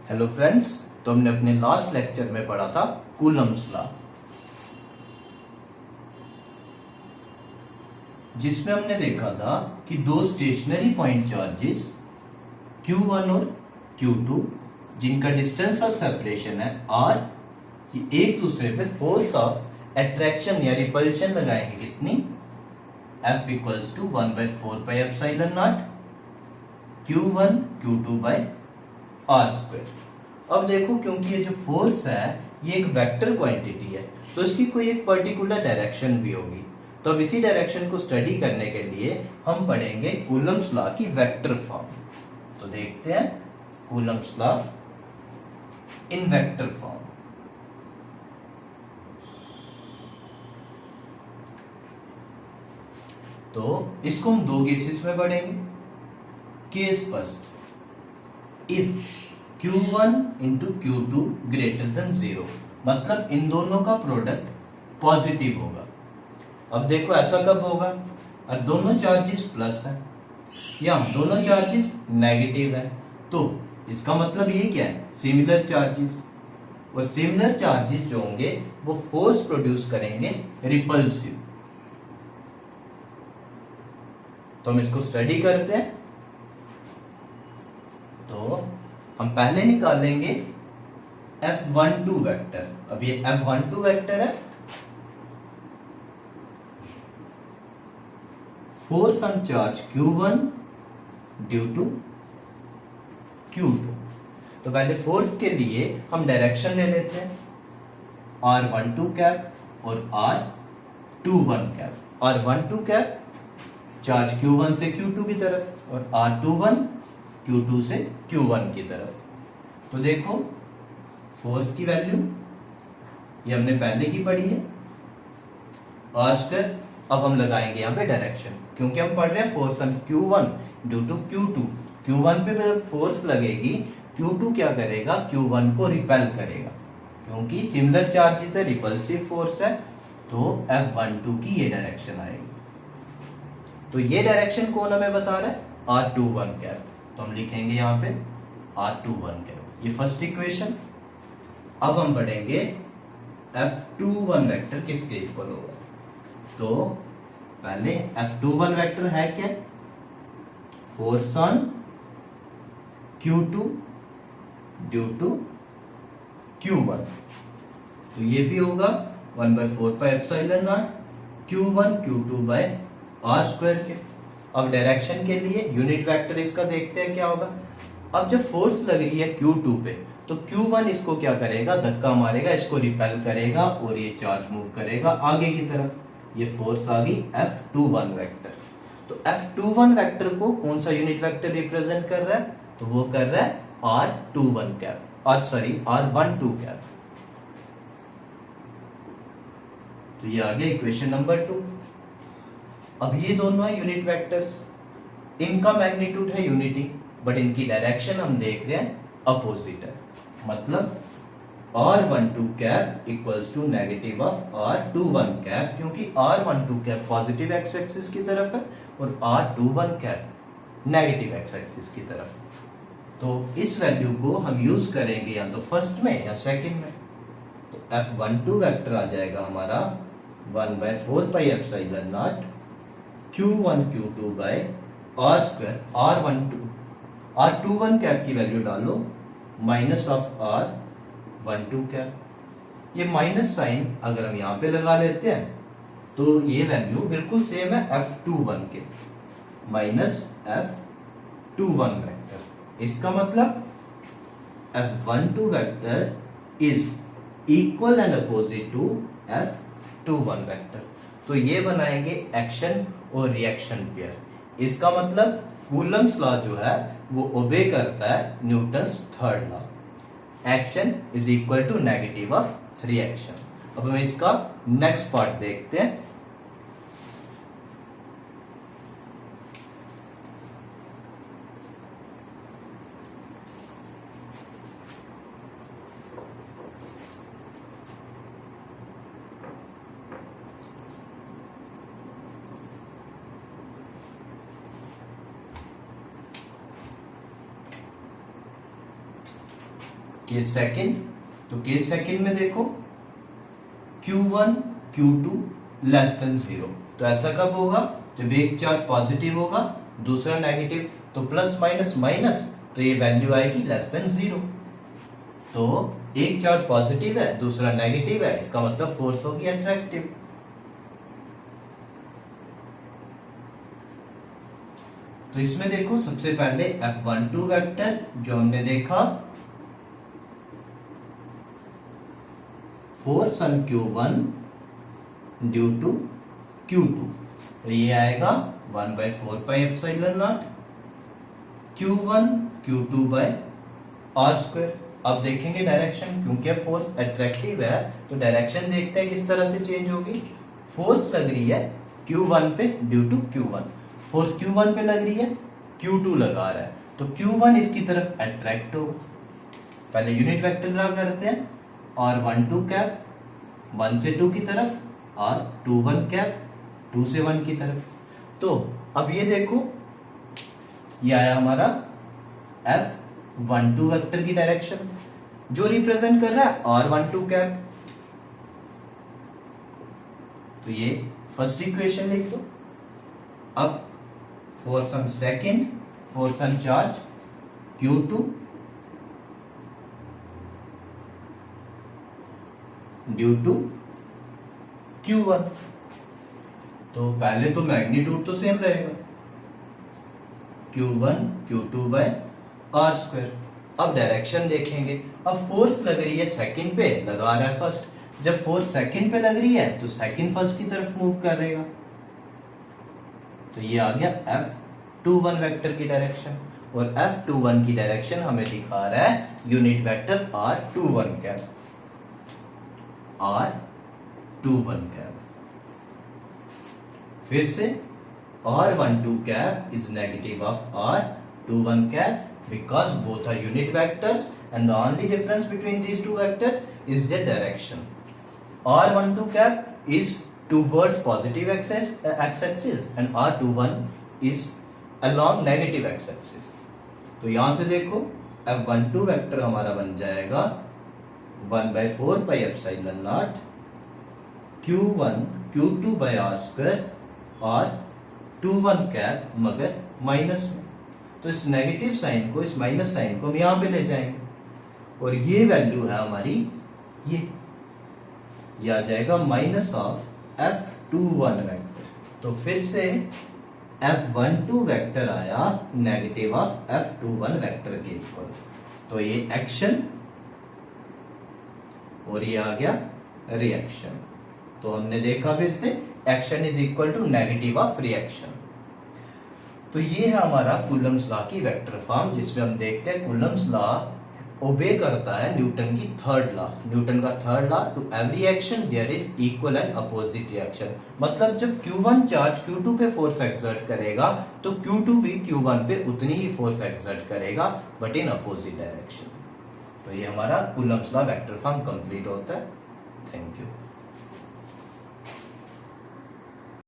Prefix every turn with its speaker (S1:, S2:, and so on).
S1: Hello friends, तो हमने अपने लास्ट लेक्चर में पढ़ा था कूलम्स लॉ, जिसमें हमने देखा था कि दो स्टेशनरी पॉइंट चार्जेस Q1 और Q2 जिनका डिस्टेंस ऑफ सेपरेशन है R, ये एक दूसरे पे फोर्स ऑफ अट्रैक्शन या रिपल्शन लगाएंगे कितनी, F equals to 1/4πε0 Q1 Q2 by R square. अब देखो, क्योंकि ये जो फोर्स है ये एक वेक्टर क्वांटिटी है, तो इसकी कोई एक पर्टिकुलर डायरेक्शन भी होगी। तो अब इसी डायरेक्शन को स्टडी करने के लिए हम पढ़ेंगे कूलम्स लॉ की वेक्टर फॉर्म। तो देखते हैं Coulomb's law in vector form. तो इसको हम दो केसेस में पढ़ेंगे। Case first, if Q1 into Q2 greater than 0, मतलब इन दोनों का प्रोडक्ट पॉजिटिव होगा। अब देखो ऐसा कब होगा, और दोनों चार्जेस प्लस है या दोनों चार्जेस नेगेटिव है, तो इसका मतलब ये क्या है, सिमिलर चार्जेस। और सिमिलर चार्जेस जो होंगे वो फोर्स प्रोड्यूस करेंगे रिपल्सिव। तो हम इसको स्टडी करते हैं। तो हम पहले निकालेंगे F12 वेक्टर। अब ये F12 वेक्टर है, force on charge Q1 due to Q2। तो पहले फोर्स के लिए हम डायरेक्शन ले लेते हैं, R12 कैप और R21 cap. R12 cap charge Q1 से Q2 की तरफ और R21 Q2 से Q1 की तरफ। तो देखो फोर्स की वैल्यू ये हमने पहले की पढ़ी है, R स्क्वायर। अब हम लगाएंगे यहाँ पे डायरेक्शन, क्योंकि हम पढ़ रहे हैं force on Q1 due to Q2। Q1 पे जब फोर्स लगेगी, Q2 क्या करेगा, Q1 को रिपेल करेगा, क्योंकि सिमिलर चार्जेस है, रिपल्सिव फोर्स है। तो F12 की ये डायरेक्शन आएगी। तो ये डायरेक्शन कौन हमें बता रहा है, R21 कैप। तो हम लिखेंगे यहाँ पे R21 कैप, ये फर्स्ट इक्वेशन। अब हम पढ़ेंगे F21 वेक्टर किसके इक्वल होगा। तो पहले F21 वेक्टर है क्या, force on Q2 due to Q1। तो ये भी होगा 1/4πε0 Q1 Q2 by R square के। अब डायरेक्शन के लिए यूनिट वेक्टर इसका देखते हैं क्या होगा। अब जब फोर्स लग रही है Q2 पे, तो Q1 इसको क्या करेगा, धक्का मारेगा, इसको रिपेल करेगा और ये चार्ज मूव करेगा आगे की तरफ। ये फोर्स आ गई F21 वेक्टर। तो F21 वेक्टर को कौन सा यूनिट वेक्टर रिप्रेजेंट कर रहा है, तो वो कर रहा है R21 कैप, और सॉरी R12 कैप। तो ये आ गया इक्वेशन नंबर 2। अब ये दोनों है यूनिट वेक्टर्स, इनका मैग्नीट्यूड है यूनिटी, बट इनकी डायरेक्शन हम देख रहे हैं अपोजिट है। मतलब R12 cap equals to negative of R21 cap, क्योंकि R12 cap positive x axis की तरफ है और R21 cap negative x axis की तरफ। तो इस वैल्यू को हम यूज करेंगे या तो फर्स्ट में या सेकंड में। तो F12 वेक्टर आ जाएगा हमारा 1/4πε0 Q1 Q2 by R square. R21 cap की वैल्यू डालो माइनस ऑफ R12 कैप। ये माइनस साइन अगर हम यहाँ पे लगा लेते हैं तो ये वैल्यू बिल्कुल सेम है F21 के, माइनस F21 वेक्टर। इसका मतलब F12 vector is equal and opposite to F21 vector. तो ये बनाएंगे एक्शन और रिएक्शन पेयर। इसका मतलब कूलम्स लॉ जो है वो ओबे करता है Newton's third law, action is equal to negative of reaction. अब हम इसका नेक्स्ट पार्ट देखते हैं। केस सेकंड, तो केस सेकंड में देखो Q1 Q2 लेस देन 0, तो ऐसा कब होगा, जब एक चार्ज पॉजिटिव होगा दूसरा नेगेटिव, तो प्लस माइनस माइनस, तो ये वैल्यू आएगी लेस देन 0। तो एक चार्ज पॉजिटिव है दूसरा नेगेटिव है, इसका मतलब फोर्स होगी अट्रैक्टिव। तो इसमें देखो सबसे पहले F12 वेक्टर जो हमने देखा, force on Q1 due to Q2, तो ये आएगा 1/4 pi epsilon naught Q1 Q2 by R square. अब देखेंगे डायरेक्शन, क्योंकि फोर्स अट्रैक्टिव है तो डायरेक्शन देखते हैं किस तरह से चेंज होगी। फोर्स लग रही है Q1 पे due to Q1, force Q1 पे लग रही है, Q2 लगा रहा है, तो Q1 इसकी तरफ अट्रैक्ट हो। पहले यूनिट वेक्टर ड्रा करते हैं, R12 कैप 1 से 2 की तरफ, R21 कैप 2 से 1 की तरफ। तो अब ये देखो, ये आया हमारा F12 वेक्टर की डायरेक्शन जो रिप्रेजेंट कर रहा है R12 कैप। तो ये फर्स्ट इक्वेशन लिख दो। अब force on second, force on charge Q2 due to Q1, तो पहले तो मैग्नीट्यूड तो सेम रहेगा, Q1 Q2 by R square. अब डायरेक्शन देखेंगे, अब फोर्स लग रही है सेकंड पे, लगा रहा है फर्स्ट, जब फोर्स सेकंड पे लग रही है तो सेकंड फर्स्ट की तरफ मूव करेगा, तो ये आ गया F21 वेक्टर की डायरेक्शन। और F21 की डायरेक्शन हमें दिखा रहा है unit vector R21 cap, R21 cap. फिर से R12 cap is negative of R21 cap because both are unit vectors and the only difference between these two vectors is their direction. R12 cap is towards positive x-axis and R21 is along negative x-axis. तो यहां से देखो F12 vector हमारा बन जाएगा 1/4 pi epsilon naught Q1 Q2 by R square और 21 cap मगर minus में, तो इस नेगेटिव साइन को, इस माइनस साइन को हम यहां पे ले जाएंगे और ये वैल्यू है हमारी, ये आ जाएगा माइनस ऑफ F21 वेक्टर। तो फिर से F12 वेक्टर आया नेगेटिव ऑफ F21 वेक्टर के इक्वल, तो ये एक्शन और ये आ गया रिएक्शन। तो हमने देखा फिर से action is equal to negative of reaction. तो ये है हमारा कूलम्स लॉ की वेक्टर फॉर्म, जिसमें हम देखते हैं कूलम्स लॉ ओबे करता है न्यूटन की थर्ड लॉ। न्यूटन का third law, to every action there is equal and opposite reaction. मतलब जब Q1 चार्ज Q2 पे फोर्स एक्सर्ट करेगा तो Q2 भी Q1 पे उतनी ही फोर्स एक्सर्ट करेगा बट इन अपोजिट डायरेक्शन। तो ये हमारा Coulomb's law vector form complete होता है। Thank you.